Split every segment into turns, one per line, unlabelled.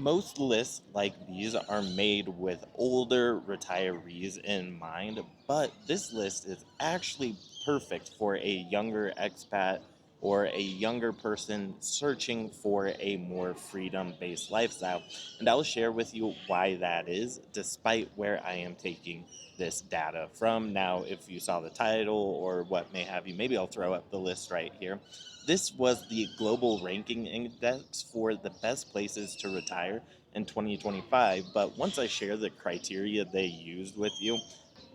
Most lists like these are made with older retirees in mind, but this list is actually perfect for a younger expat or a younger person searching for a more freedom based lifestyle. And I'll share with you why that is, despite where I am taking this data from. Now, if you saw the title or what may have you, maybe I'll throw up the list right here. This was the global ranking index for the best places to retire in 2025. But once I share the criteria they used with you,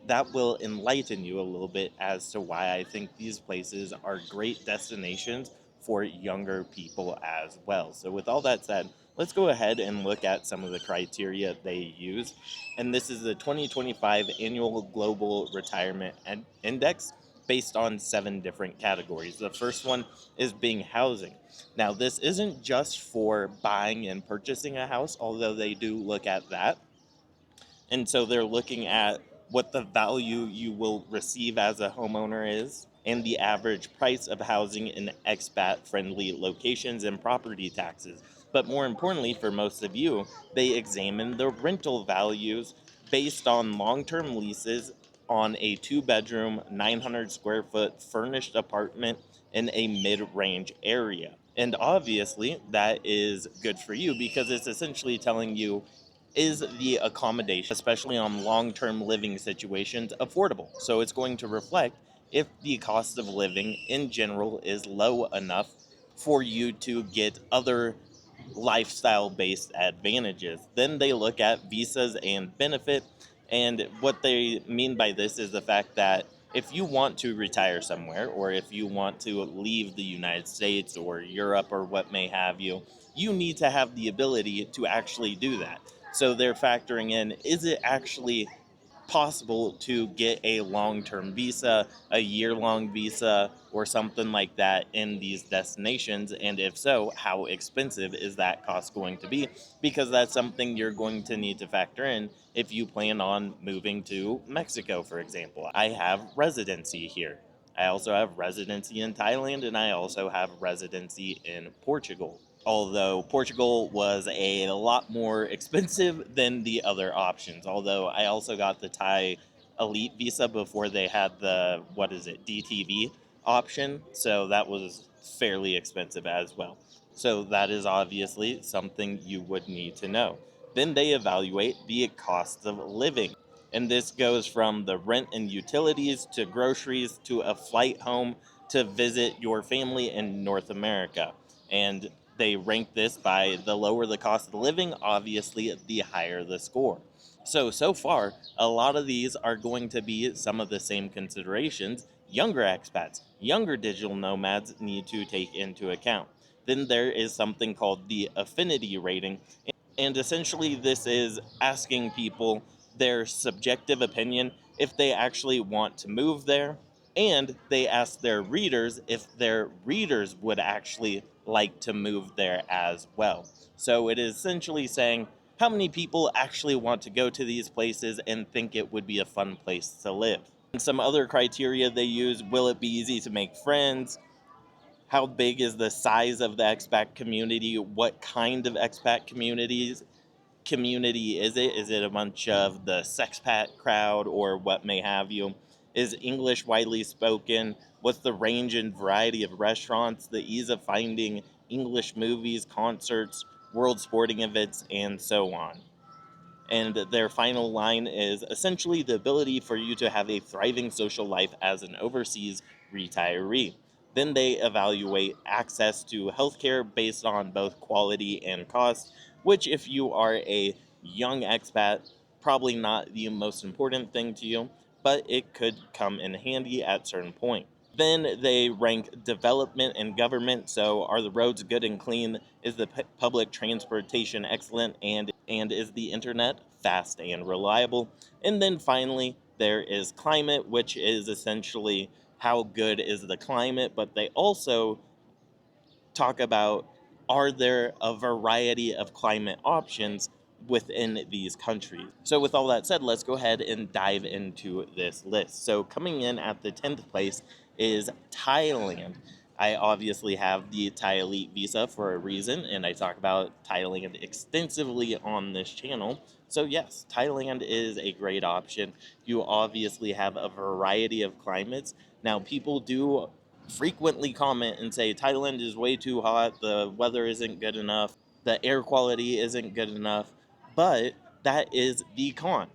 that will enlighten you a little bit as to why I think these places are great destinations for younger people as well. So, with all that said, let's go ahead and look at some of the criteria they use. And this is the 2025 Annual Global Retirement Index based on 7 different categories. The first one is being housing. Now, this isn't just for buying and purchasing a house, although they do look at that. And so they're looking at what the value you will receive as a homeowner is and the average price of housing in expat friendly locations and property taxes. But more importantly, for most of you, they examine the rental values based on long term leases on a 2-bedroom, 900 square foot furnished apartment in a mid range area. And obviously, that is good for you because it's essentially telling you, is the accommodation, especially on long-term living situations, affordable? So it's going to reflect if the cost of living in general is low enough for you to get other lifestyle-based advantages. Then they look at visas and benefit, and what they mean by this is the fact that if you want to retire somewhere or if you want to leave the United States or Europe or what may have you, you need to have the ability to actually do that. So they're factoring in, is it actually possible to get a long-term visa, a year-long visa, or something like that in these destinations? And if so, how expensive is that cost going to be? Because that's something you're going to need to factor in if you plan on moving to Mexico, for example. I have residency here. I also have residency in Thailand, and I also have residency in Portugal. Although Portugal was a lot more expensive than the other options. Although I also got the Thai Elite visa before they had the, what is it, DTV option. So that was fairly expensive as well. So that is obviously something you would need to know. Then they evaluate the cost of living. And this goes from the rent and utilities to groceries to a flight home to visit your family in North America. And they rank this by the lower the cost of living, obviously, the higher the score. So far, a lot of these are going to be some of the same considerations younger expats, younger digital nomads need to take into account. Then there is something called the affinity rating. And essentially, this is asking people their subjective opinion if they actually want to move there. And they ask their readers if their readers would actually like to move there as well. So it is essentially saying how many people actually want to go to these places and think it would be a fun place to live. And some other criteria they use: will it be easy to make friends? How big is the size of the expat community? What kind of expat community is it? Is it a bunch of the sexpat crowd or what may have you? Is English widely spoken? What's the range and variety of restaurants? The ease of finding English movies, concerts, world sporting events, and so on. And their final line is essentially the ability for you to have a thriving social life as an overseas retiree. Then they evaluate access to healthcare based on both quality and cost, which, if you are a young expat, probably not the most important thing to you, but it could come in handy at certain point. Then they rank development and government. So, are the roads good and clean? Is the public transportation excellent? And is the internet fast and reliable? And then finally, there is climate, which is essentially how good is the climate, but they also talk about, are there a variety of climate options within these countries? So with all that said, let's go ahead and dive into this list. So coming in at the 10th place is Thailand. I obviously have the Thai Elite visa for a reason, and I talk about Thailand extensively on this channel. So, yes, Thailand is a great option. You obviously have a variety of climates. Now, people do frequently comment and say Thailand is way too hot, the weather isn't good enough, the air quality isn't good enough, but that is the con.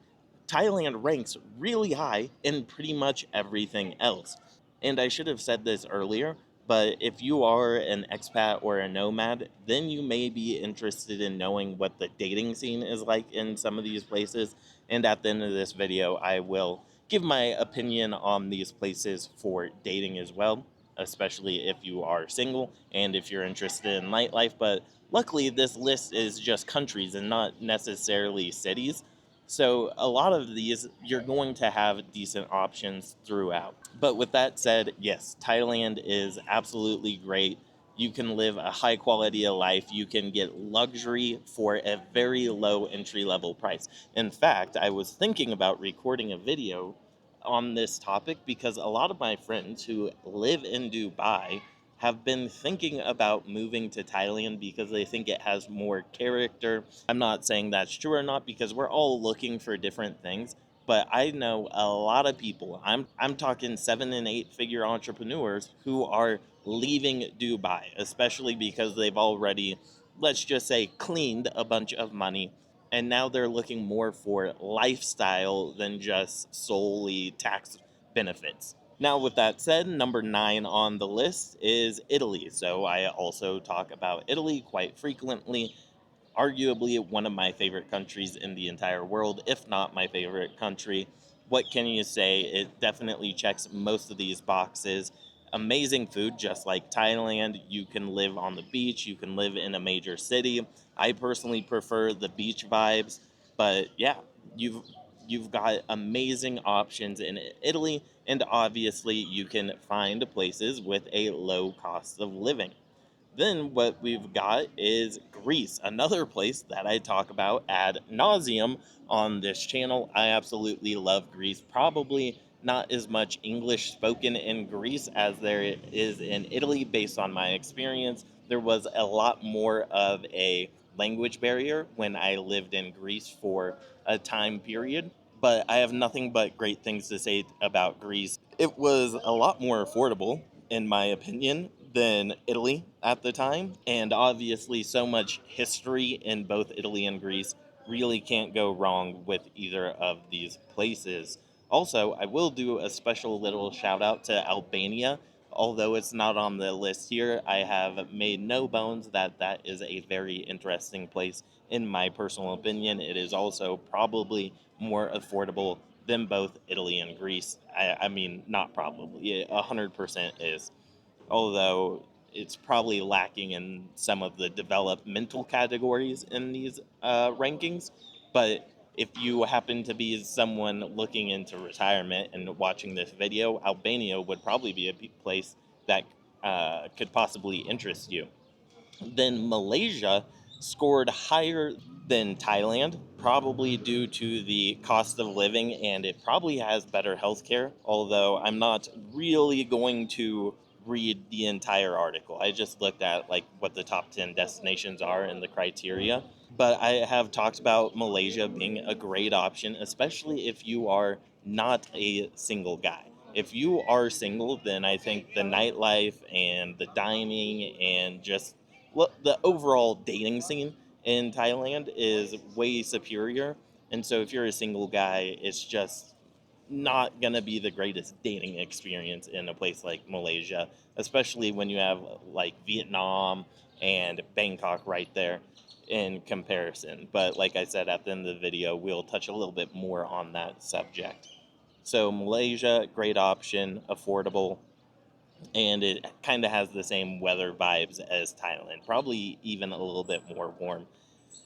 Thailand ranks really high in pretty much everything else. And I should have said this earlier, but if you are an expat or a nomad, then you may be interested in knowing what the dating scene is like in some of these places. And at the end of this video, I will give my opinion on these places for dating as well, especially if you are single and if you're interested in nightlife. But luckily, this list is just countries and not necessarily cities. So a lot of these, you're going to have decent options throughout. But with that said, yes, Thailand is absolutely great. You can live a high quality of life. You can get luxury for a very low entry level price. In fact, I was thinking about recording a video on this topic because a lot of my friends who live in Dubai have been thinking about moving to Thailand because they think it has more character. I'm not saying that's true or not because we're all looking for different things, but I know a lot of people. I'm talking 7 and 8 figure entrepreneurs who are leaving Dubai, especially because they've already, let's just say, cleaned a bunch of money, and now they're looking more for lifestyle than just solely tax benefits. Now, with that said, number 9 on the list is Italy. So I also talk about Italy quite frequently, arguably one of my favorite countries in the entire world, if not my favorite country. What can you say? It definitely checks most of these boxes. Amazing food, just like Thailand. You can live on the beach, you can live in a major city. I personally prefer the beach vibes, but yeah, you've you've got amazing options in Italy, and obviously you can find places with a low cost of living. Then what we've got is Greece, another place that I talk about ad nauseum on this channel. I absolutely love Greece. Probably not as much English spoken in Greece as there is in Italy, based on my experience. There was a lot more of a language barrier when I lived in Greece for a time period. But I have nothing but great things to say about Greece. It was a lot more affordable, in my opinion, than Italy at the time. And obviously, so much history in both Italy and Greece, really can't go wrong with either of these places. Also, I will do a special little shout out to Albania. Although it's not on the list here, I have made no bones that that is a very interesting place. In my personal opinion, it is also probably more affordable than both Italy and Greece. I mean, not probably, it 100% is. Although it's probably lacking in some of the developmental categories in these rankings. But if you happen to be someone looking into retirement and watching this video, Albania would probably be a place that could possibly interest you. Then Malaysia scored higher than Thailand, probably due to the cost of living, and it probably has better healthcare. Although I'm not really going to read the entire article. I just looked at like what the top 10 destinations are and the criteria. But I have talked about Malaysia being a great option, especially if you are not a single guy. If you are single, then I think the nightlife and the dining and just the overall dating scene in Thailand is way superior. And so if you're a single guy, it's just not going to be the greatest dating experience in a place like Malaysia, especially when you have like Vietnam and Bangkok right there in comparison. But like I said at the end of the video, we'll touch a little bit more on that subject. So Malaysia, great option, affordable, and it kind of has the same weather vibes as Thailand, probably even a little bit more warm.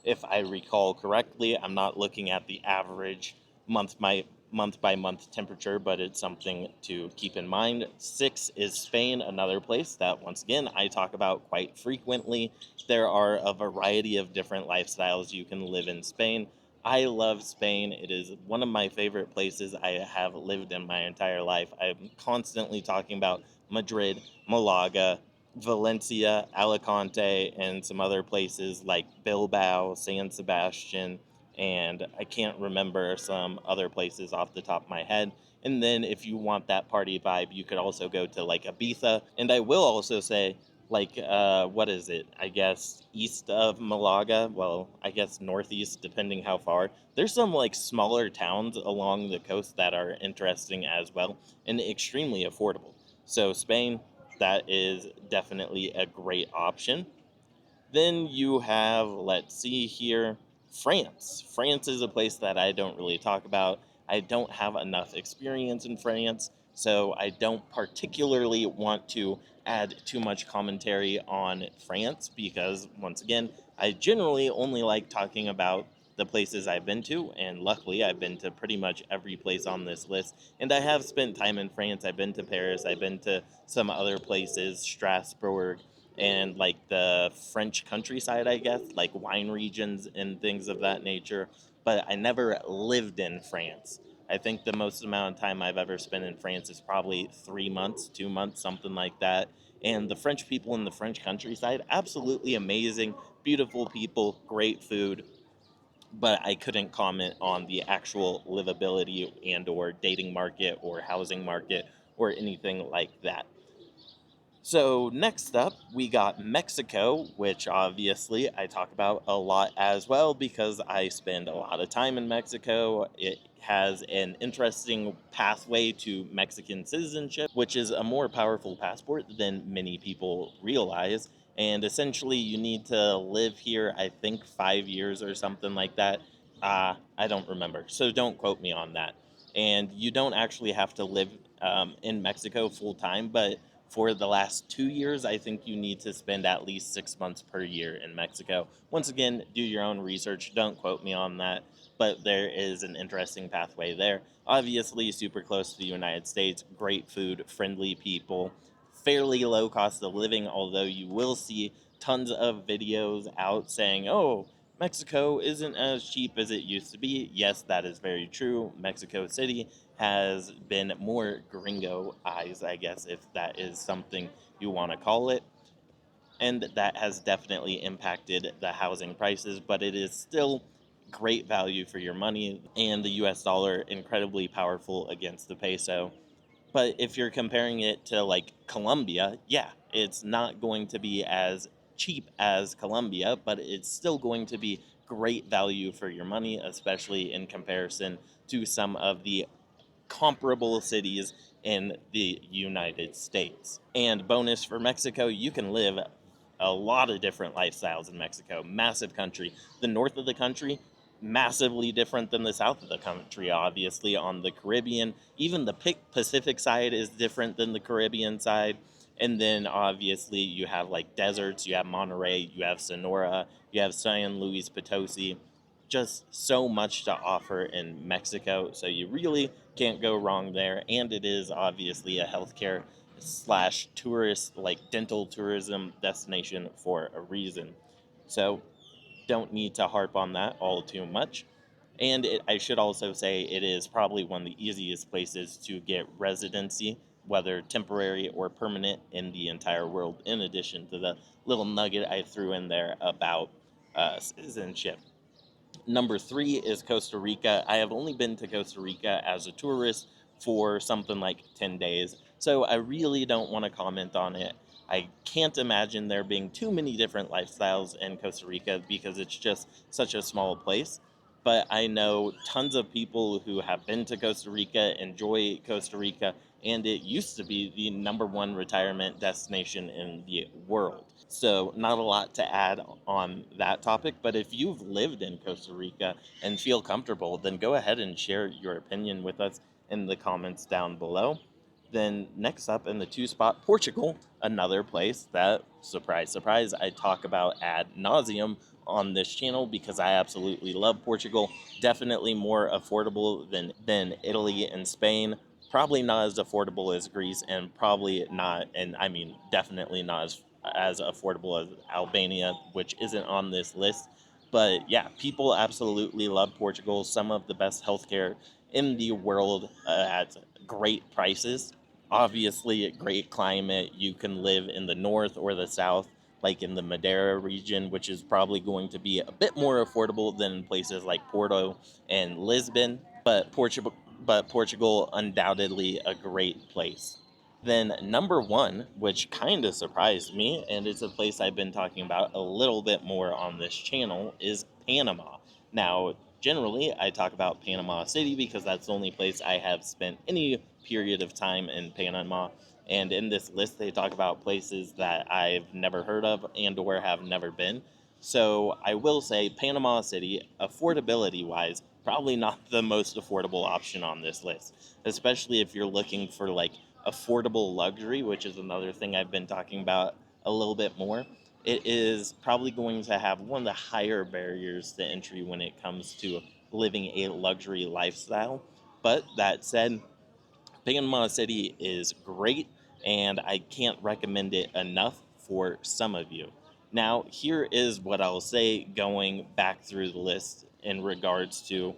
If I recall correctly, I'm not looking at the average month by month temperature, but it's something to keep in mind. 6 is Spain, another place that once again I talk about quite frequently. There are a variety of different lifestyles you can live in Spain. I love Spain. It is one of my favorite places I have lived in my entire life. I'm constantly talking about Madrid, Malaga, Valencia, Alicante, and some other places like Bilbao, San Sebastian, and I can't remember some other places off the top of my head. And then if you want that party vibe, you could also go to like Ibiza. And I will also say, like, what is it? I guess east of Malaga. Well, I guess northeast, depending how far. There's some like smaller towns along the coast that are interesting as well and extremely affordable. So Spain, that is definitely a great option. Then you have, let's see here, France. France is a place that I don't really talk about. I don't have enough experience in France, so I don't particularly want to add too much commentary on France because, once again, I generally only like talking about the places I've been to, and luckily I've been to pretty much every place on this list. And I have spent time in France. I've been to Paris, I've been to some other places, Strasbourg, and like the French countryside, I guess, like wine regions and things of that nature. But I never lived in France. I think the most amount of time I've ever spent in France is probably 3 months, 2 months, something like that. And the French people in the French countryside, absolutely amazing, beautiful people, great food. But I couldn't comment on the actual livability and or dating market or housing market or anything like that. So next up, we got Mexico, which obviously I talk about a lot as well because I spend a lot of time in Mexico. It has an interesting pathway to Mexican citizenship, which is a more powerful passport than many people realize. And essentially, you need to live here, I think, 5 years or something like that. I don't remember, so don't quote me on that. And you don't actually have to live in Mexico full time, but for the last 2 years, I think you need to spend at least 6 months per year in Mexico. Once again, do your own research. Don't quote me on that, but there is an interesting pathway there. Obviously, super close to the United States, great food, friendly people, fairly low cost of living, although you will see tons of videos out saying, oh, Mexico isn't as cheap as it used to be. Yes, that is very true. Mexico City has been more gringo eyes, I guess, if that is something you want to call it. And that has definitely impacted the housing prices, but it is still great value for your money. And the US dollar, incredibly powerful against the peso. But if you're comparing it to like Colombia, yeah, it's not going to be as cheap as Colombia, but it's still going to be great value for your money, especially in comparison to some of the comparable cities in the United States. And bonus for Mexico, you can live a lot of different lifestyles in Mexico. Massive country. The north of the country, massively different than the south of the country, obviously, on the Caribbean. Even the Pacific side is different than the Caribbean side. And then obviously you have like deserts, you have Monterey, you have Sonora, you have San Luis Potosi. Just so much to offer in Mexico. So you really can't go wrong there. And it is obviously a healthcare slash tourist, like dental tourism destination for a reason. So don't need to harp on that all too much. And I should also say it is probably one of the easiest places to get residency, whether temporary or permanent, in the entire world, in addition to the little nugget I threw in there about citizenship. Number three is Costa Rica. I have only been to Costa Rica as a tourist for something like 10 days, so I really don't want to comment on it. I can't imagine there being too many different lifestyles in Costa Rica because it's just such a small place. But I know tons of people who have been to Costa Rica, enjoy Costa Rica, and it used to be the number one retirement destination in the world. So, not a lot to add on that topic, but if you've lived in Costa Rica and feel comfortable, then go ahead and share your opinion with us in the comments down below. Then, next up in the two spot, Portugal, another place that, surprise, surprise, I talk about ad nauseum on this channel because I absolutely love Portugal. Definitely more affordable than Italy and Spain. Probably not as affordable as Greece, and probably not, and I mean definitely not as affordable as Albania, which isn't on this list. But yeah, people absolutely love Portugal. Some of the best healthcare in the world at great prices. Obviously, a great climate. You can live in the north or the south, like in the Madeira region, which is probably going to be a bit more affordable than places like Porto and Lisbon. But Portugal undoubtedly a great place. Then number one, which kind of surprised me, and it's a place I've been talking about a little bit more on this channel, is Panama. Now, generally, I talk about Panama City because that's the only place I have spent any period of time in Panama. And in this list, they talk about places that I've never heard of and or have never been. So I will say Panama City, affordability wise, probably not the most affordable option on this list, especially if you're looking for like affordable luxury, which is another thing I've been talking about a little bit more. It is probably going to have one of the higher barriers to entry when it comes to living a luxury lifestyle. But that said, Panama City is great, and I can't recommend it enough for some of you. Now, here is what I'll say going back through the list in regards to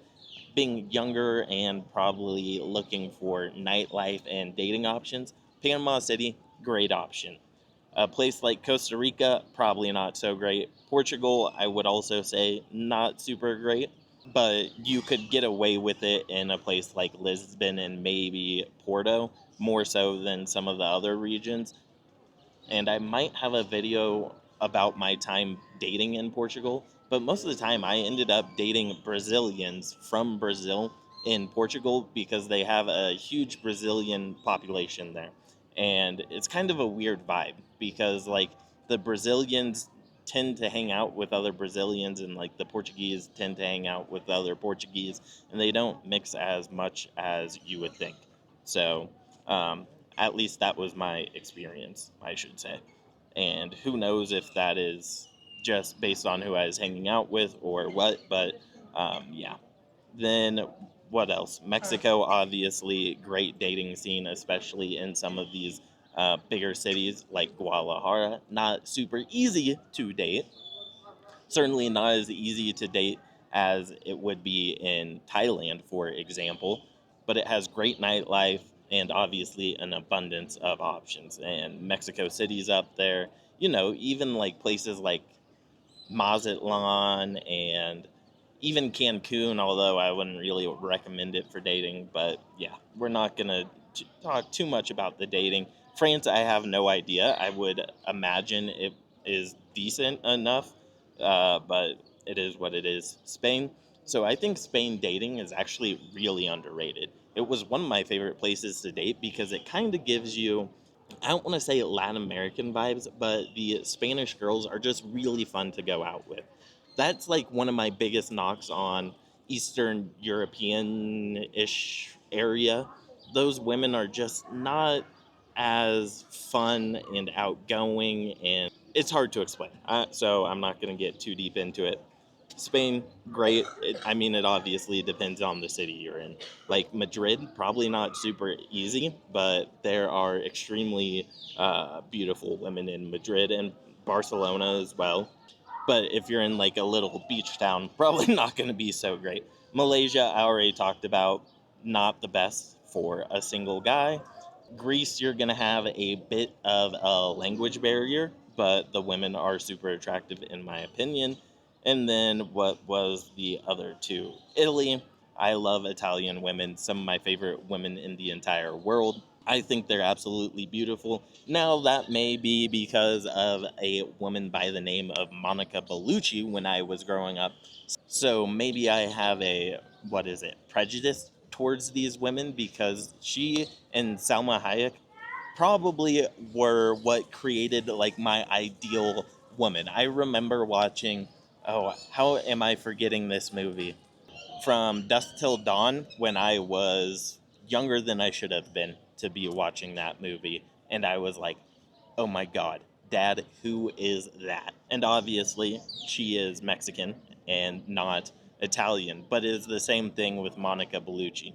being younger and probably looking for nightlife and dating options. Panama City, great option. A place like Costa Rica, probably not so great. Portugal, I would also say not super great, but you could get away with it in a place like Lisbon and maybe Porto, more so than some of the other regions. And I might have a video about my time dating in Portugal, but most of the time I ended up dating Brazilians from Brazil in Portugal because they have a huge Brazilian population there. And it's kind of a weird vibe because like the Brazilians tend to hang out with other Brazilians and like the Portuguese tend to hang out with other Portuguese, and they don't mix as much as you would think. So, um, at least that was my experience, I should say. And who knows if that is just based on who I was hanging out with or what, but yeah. Then what else? Mexico, obviously, great dating scene, especially in some of these bigger cities like Guadalajara. Not super easy to date, certainly not as easy to date as it would be in Thailand, for example, but it has great nightlife and obviously an abundance of options. And Mexico City's up there, even like places like Mazatlan and even Cancun, although I wouldn't really recommend it for dating. But yeah, we're not going to talk too much about the dating. France, I have no idea. I would imagine it is decent enough, but it is what it is. Spain. So I think Spain dating is actually really underrated. It was one of my favorite places to date because it kind of gives you, I don't want to say Latin American vibes, but the Spanish girls are just really fun to go out with. That's like one of my biggest knocks on Eastern European ish area. Those women are just not as fun and outgoing, and it's hard to explain. So I'm not going to get too deep into it. Spain, great. I mean, it obviously depends on the city you're in. Like Madrid, probably not super easy, but there are extremely beautiful women in Madrid and Barcelona as well. But if you're in like a little beach town, probably not going to be so great. Malaysia, I already talked about, not the best for a single guy. Greece, you're going to have a bit of a language barrier, but the women are super attractive in my opinion. And then what was the other two? Italy, I love Italian women, some of my favorite women in the entire world. I think they're absolutely beautiful. Now, that may be because of a woman by the name of Monica Bellucci when I was growing up. So maybe I have a, what is it, prejudice towards these women because she and Salma Hayek probably were what created like my ideal woman. I remember watching, oh, how am I forgetting this movie? From Dusk Till Dawn when I was younger than I should have been to be watching that movie. And I was like, oh my God, Dad, who is that? And obviously, she is Mexican and not Italian, but it is the same thing with Monica Bellucci.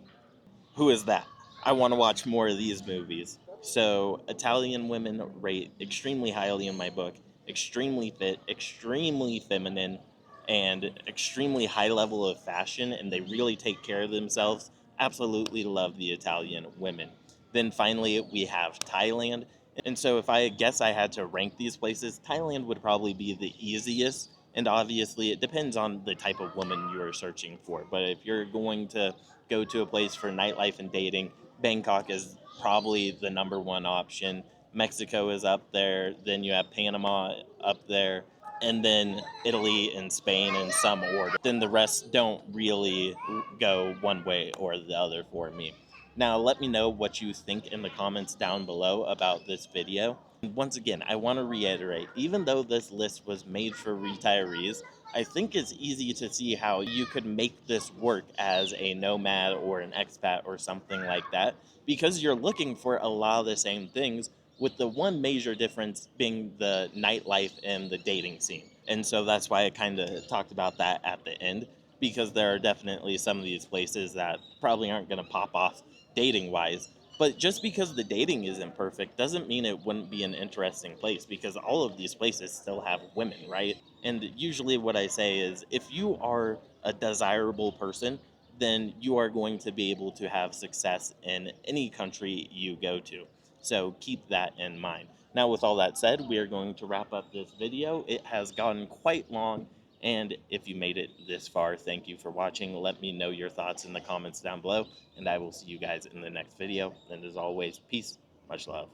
Who is that? I want to watch more of these movies. So, Italian women rate extremely highly in my book. Extremely fit, extremely feminine, and extremely high level of fashion, and they really take care of themselves. Absolutely love the Italian women. Then finally, we have Thailand. And so, if I guess I had to rank these places, Thailand would probably be the easiest. And obviously, it depends on the type of woman you are searching for. But if you're going to go to a place for nightlife and dating, Bangkok is probably the number one option. Mexico is up there. Then you have Panama up there, and then Italy and Spain in some order. Then the rest don't really go one way or the other for me. Now, let me know what you think in the comments down below about this video. And once again, I want to reiterate, even though this list was made for retirees, I think it's easy to see how you could make this work as a nomad or an expat or something like that, because you're looking for a lot of the same things, with the one major difference being the nightlife and the dating scene. And so that's why I kind of talked about that at the end, because there are definitely some of these places that probably aren't going to pop off dating wise. But just because the dating isn't perfect doesn't mean it wouldn't be an interesting place, because all of these places still have women, right? And usually what I say is, if you are a desirable person, then you are going to be able to have success in any country you go to. So keep that in mind. Now, with all that said, we are going to wrap up this video. It has gotten quite long, and if you made it this far, thank you for watching. Let me know your thoughts in the comments down below, and I will see you guys in the next video. And as always, peace, much love.